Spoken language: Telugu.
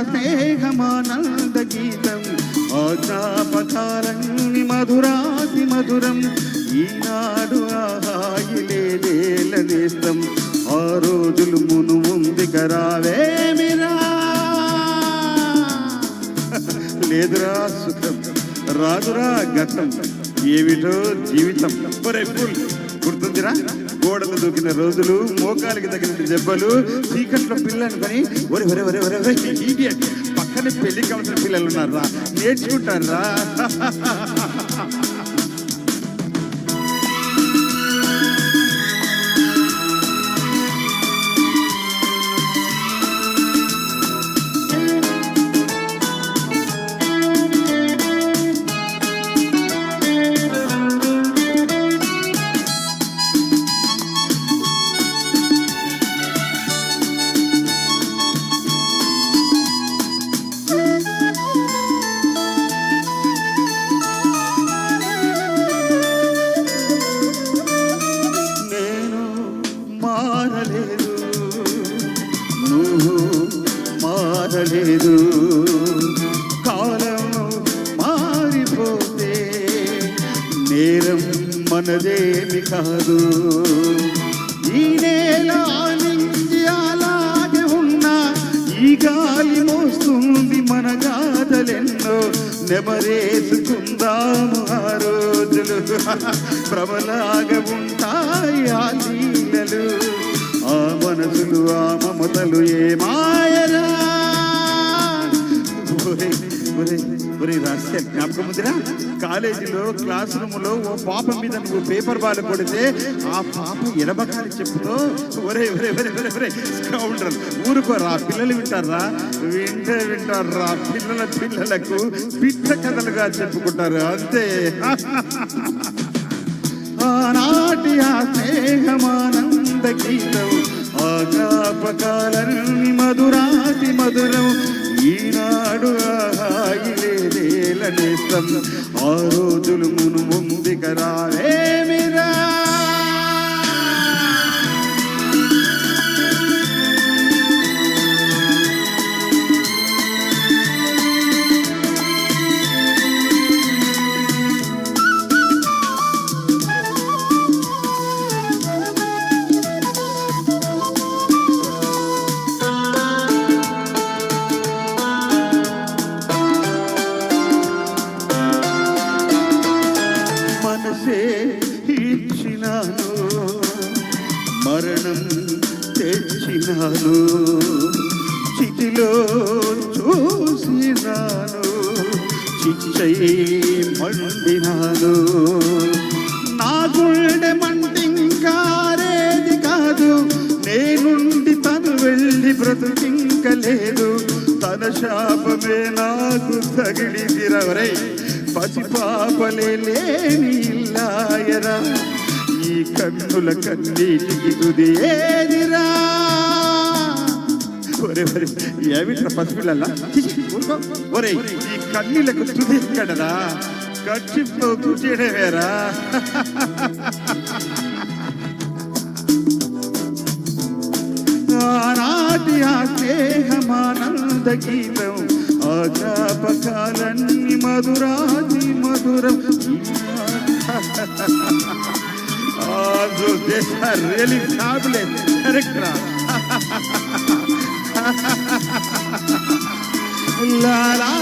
స్నేహమానంద గీతం ఆ జ్ఞాపకాలన్నీ మధురాతి మధురం ఈనాడు ఆహాయిలేదేల నేస్తం ఆ రోజులు మును ముందుక రావేమిరా లేదురా సుఖం రాదురా గతం ఏమిటో జీవితం గుర్తుందిరా గోడలు దూకిన రోజులు మోకాలికి తగిన దెబ్బలు చీకట్లో పిల్లని పని ఒరే ఒరే ఒరే ఒరే ఈడియట్ పక్కనే పెళ్లి కావాల్సిన పిల్లలు ఉన్నారా నేర్చుకుంటారా మారలేదు కాలం మారిపోతే నేరం మనదేమి కాదు ఈ నేల నుంచి అలాగే ఉన్నా ఈ గాలి మోస్తుంది మన గాథలెన్నో నెమరేసుకుందాము ఆ రోజులు భ్రమలాగా ఉంటాయి ఆ లీలలు ఆ మనసులు ఆ మమతలు ఏ మాయరా రాస్తే జ్ఞాపకం ఉందిరా కాలేజీలో క్లాస్ రూమ్ లో ఓ పాప మీద నువ్వు పేపర్ బాల్ కొడితే ఆ పాప ఎడబకాలి చెప్పుతో ఒరే ఒరే ఒరే ఒరే ఒరే స్కౌండర్ ఊరుకోరా పిల్లలు వింటారా వింటారా పిల్లలకు పిట్ట కథలుగా చెప్పుకుంటారు అంతే ఆనాటి ఆ స్నేహమానంద గీతం ఆ జ్ఞాపకాలన్నీ మధురాతి మధురం ఈనాడు ఆహాయిలేదేల నేస్తం ఆ రోజులు మును ముందుక రావేమిరా ఇచ్చినాను మరణం తెచ్చినాను చితిలో చూసినాను చిచ్చై మండినాను నా గుండె మంటింకారేది కాదు నేనుండి తను వెళ్ళి బ్రతుకింకలేదు తన శాపమే నాకు తగిలిదిరవరై పసిపాపలే లేని ఇల్లాయరా ఈ కన్నుల కన్నీటికి తుది ఏదిరా ఒరే ఒరే ఏమిట్రా పసిపిల్లలా ఒరే ఈ కన్నీలకు తుది ఎక్కడరా కచ్చితో తుచేయడమేరా ఆనాటి ఆ స్నేహమానంద గీతం ఆ జ్ఞాపకాలన్నీ మధురాతి మధురం రియలీ ఫ్యాబులస్ కరెక్ట్ రా లా